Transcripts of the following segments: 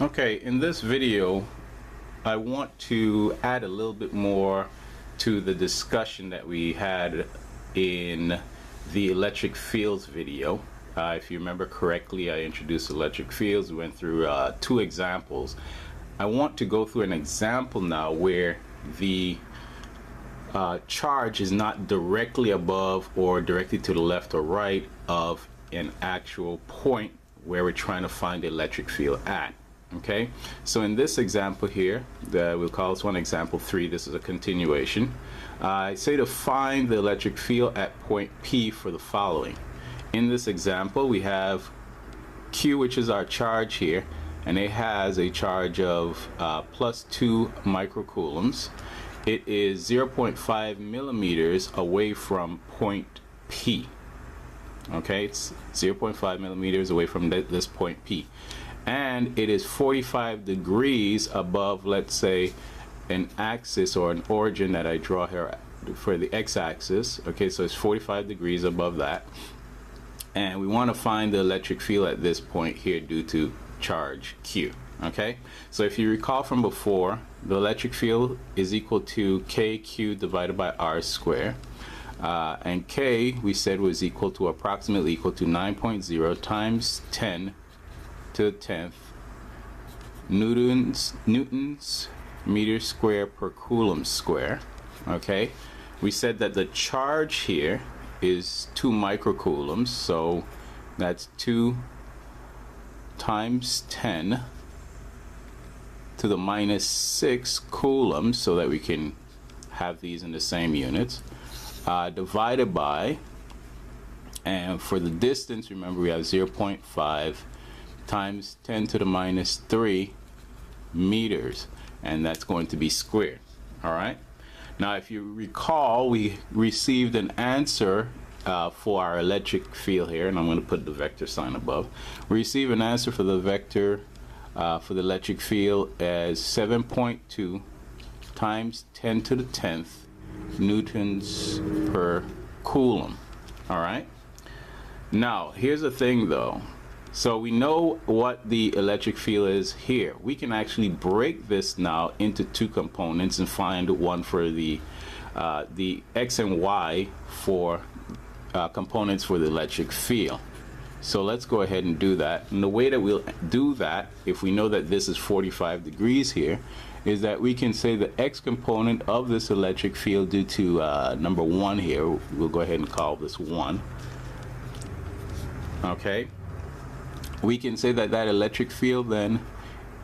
Okay, in this video I want to add a little bit more to the discussion that we had in the electric fields video. If you remember correctly, I introduced electric fields. We went through two examples. I want to go through an example now where the charge is not directly above or directly to the left or right of an actual point where we're trying to find the electric field at. Okay, so in this example here, we'll call this one example 3. This is a continuation. I say to find the electric field at point P for the following. In this example, we have Q, which is our charge here, and it has a charge of plus 2 microcoulombs. It is 0.5 millimeters away from point P. Okay, it's 0.5 millimeters away from this point P. And it is 45 degrees above, let's say, an axis or an origin that I draw here for the x-axis. Okay, so it's 45 degrees above that. And we want to find the electric field at this point here due to charge Q. Okay, so if you recall from before, the electric field is equal to KQ divided by R squared. And K, we said, was equal to approximately equal to 9.0 times 10 to the 10th newtons meter square per coulomb square. Okay, we said that the charge here is 2 microcoulombs, so that's 2 times 10 to the minus 6 coulombs, so that we can have these in the same units, divided by, and for the distance, remember we have 0.5 times 10 to the minus 3 meters, and that's going to be squared. All right, now if you recall, we received an answer for our electric field here, and I'm going to put the vector sign above. We receive an answer for the vector for the electric field as 7.2 times 10 to the 10th newtons per coulomb. All right, now here's the thing though. So we know what the electric field is here. We can actually break this now into two components and find one for the x and y for components for the electric field. So let's go ahead and do that. And the way that we'll do that, if we know that this is 45 degrees here, is that we can say the x component of this electric field due to number 1 here, we'll go ahead and call this 1. Okay, we can say that that electric field then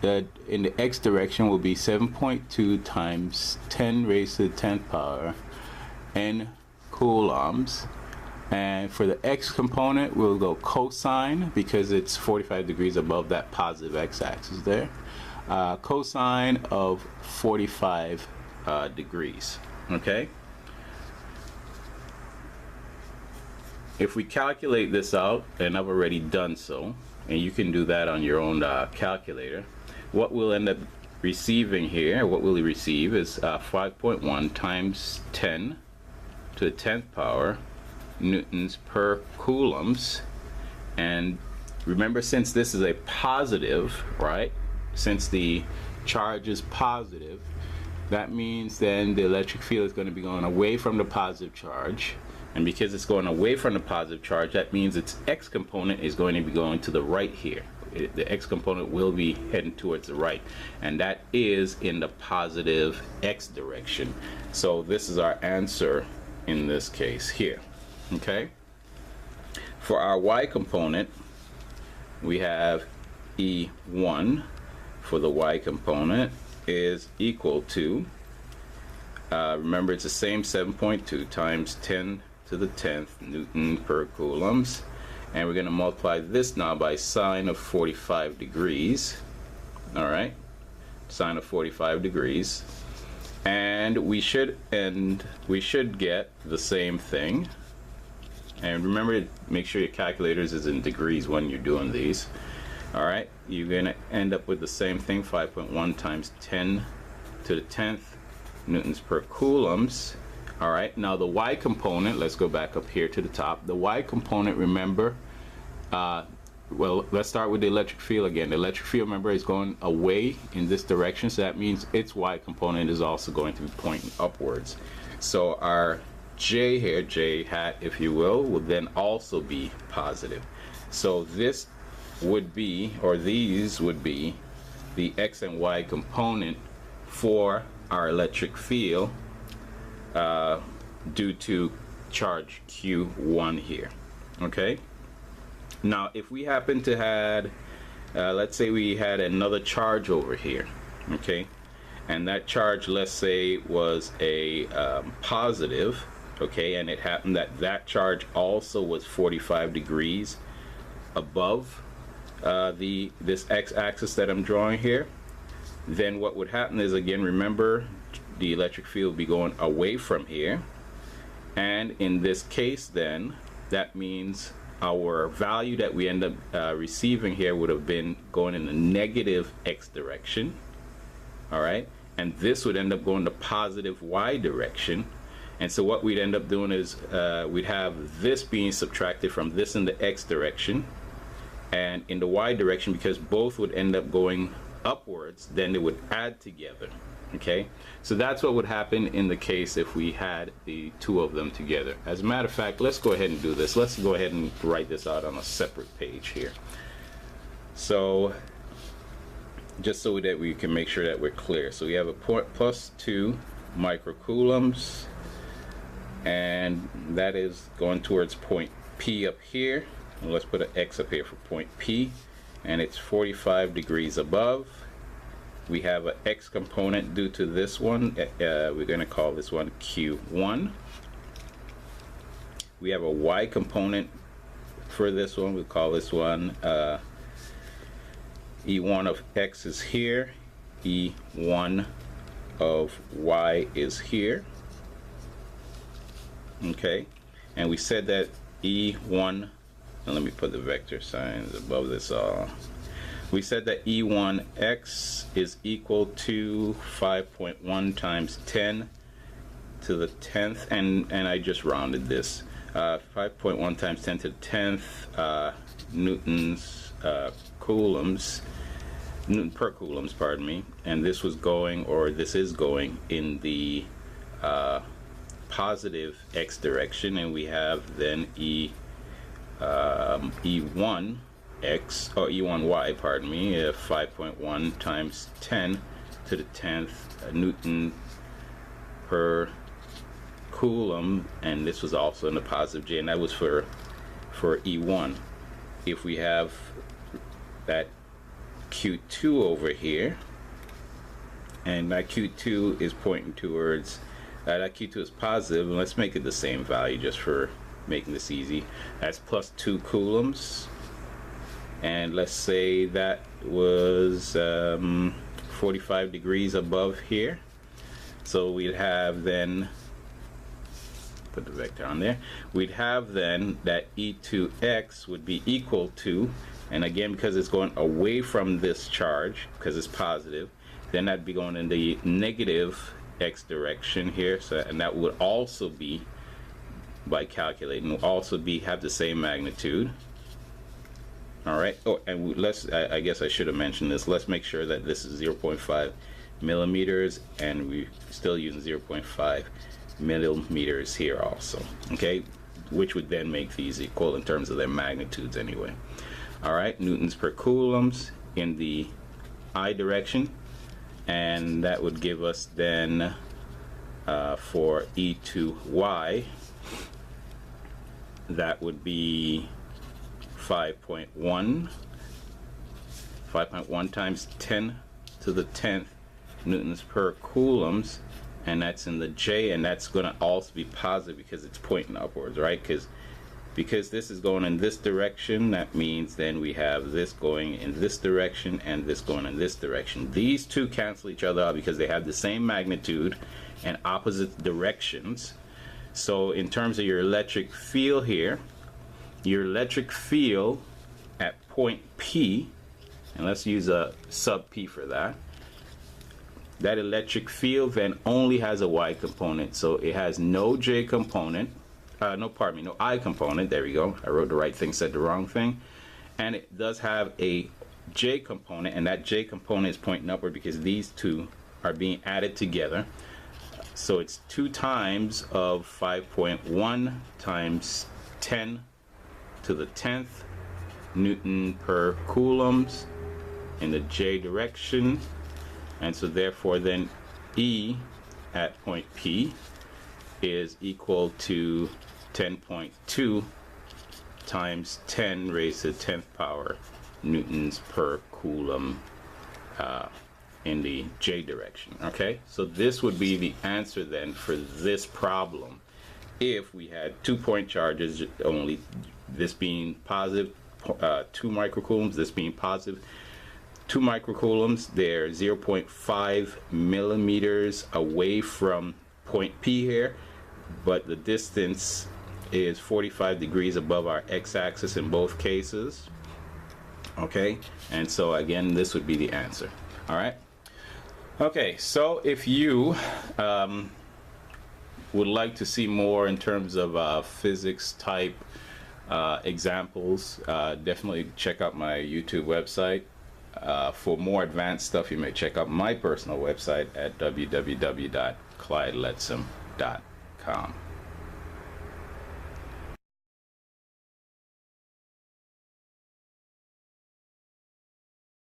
in the x direction will be 7.2 times 10 raised to the 10th power n coulombs. And for the x component, we'll go cosine, because it's 45 degrees above that positive x-axis there. Cosine of 45 degrees. Okay, if we calculate this out, and I've already done so, and you can do that on your own calculator, what we'll end up receiving here, what we'll receive is 5.1 times 10 to the 10th power newtons per coulombs. And remember, since this is a positive, right, since the charge is positive, that means then the electric field is going to be going away from the positive charge. And because it's going away from the positive charge, that means its x component is going to be going to the right here. The x component will be heading towards the right, and that is in the positive x direction. So this is our answer in this case here. Okay, for our y component, we have E1 for the y component is equal to, remember it's the same 7.2 times 10 to the 10th newton per coulombs, and we're going to multiply this now by sine of 45 degrees. All right, sine of 45 degrees, and we should get the same thing. And remember, make sure your calculators is in degrees when you're doing these. All right, you're going to end up with the same thing, 5.1 times 10 to the 10th newtons per coulombs. All right, now the y component, let's go back up here to the top. The y component, remember, well, let's start with the electric field again. The electric field, remember, is going away in this direction, so that means its y component is also going to be pointing upwards. So our j here, j hat if you will then also be positive. So this would be, or these would be, the x and y component for our electric field due to charge Q1 here. Okay? Now, if we happen to had, let's say we had another charge over here, okay? And that charge, let's say, was a positive, okay? And it happened that that charge also was 45 degrees above this x-axis that I'm drawing here. Then what would happen is, again, remember, the electric field would be going away from here. And in this case, then, that means our value that we end up receiving here would have been going in the negative x direction. All right, and this would end up going the positive y direction. And so what we'd end up doing is we'd have this being subtracted from this in the x direction and in the y direction, because both would end up going upwards, then they would add together. Okay, so that's what would happen in the case if we had the two of them together. As a matter of fact, let's go ahead and do this. Let's go ahead and write this out on a separate page here. So just so that we can make sure that we're clear. So we have a plus 2 microcoulombs, and that is going towards point P up here. And let's put an X up here for point P, and it's 45 degrees above. We have an X component due to this one. We're going to call this one Q1. We have a Y component for this one. We'll call this one E1 of X is here. E1 of Y is here. Okay. And we said that E1, and let me put the vector signs above this all. We said that E1x is equal to 5.1 times 10 to the 10th, and I just rounded this. 5.1 times 10 to the 10th newtons coulombs, newton per coulombs, pardon me. And this was going, or this is going, in the positive x direction, and we have then E1 x, or E1y, pardon me, 5.1 times 10 to the 10th newton per coulomb, and this was also in the positive j, and that was for E1. If we have that Q2 over here, and that Q2 is pointing towards, that Q2 is positive, and let's make it the same value just for making this easy. That's plus 2 coulombs. And let's say that was 45 degrees above here. So we'd have then, put the vector on there, we'd have then that E2x would be equal to, and again, because it's going away from this charge, because it's positive, then that'd be going in the negative x direction here. So, and that would also be, by calculating, will also be, have the same magnitude. All right. Oh, and let's, I guess I should have mentioned this. Let's make sure that this is 0.5 millimeters, and we're still using 0.5 millimeters here also. Okay, which would then make these equal in terms of their magnitudes anyway. All right, newtons per coulombs in the I direction, and that would give us then for E2y, that would be 5.1 times 10 to the 10th newtons per coulombs, and that's in the J, and that's going to also be positive because it's pointing upwards, right? Because this is going in this direction, that means then we have this going in this direction and this going in this direction. These two cancel each other out because they have the same magnitude and opposite directions. So in terms of your electric field here, your electric field at point P, and let's use a sub P for that, that electric field then only has a y component, so it has no j component, no I component, there we go, I wrote the right thing, said the wrong thing, and it does have a J component, and that J component is pointing upward because these two are being added together. So it's 2 times of 5.1 times 10 to the 10th Newton per coulombs in the J direction. And so therefore then E at point P is equal to 10.2 times 10 raised to the 10th power newtons per coulomb in the J direction. Okay, so this would be the answer then for this problem if we had 2-point charges, only this being positive 2 microcoulombs, this being positive 2 microcoulombs. They're 0.5 millimeters away from point P here, but the distance is 45 degrees above our x-axis in both cases. Okay, and so again, this would be the answer. All right. Okay, so if you would like to see more in terms of physics type examples, definitely check out my YouTube website. For more advanced stuff, you may check out my personal website at www.clydeletsom.com.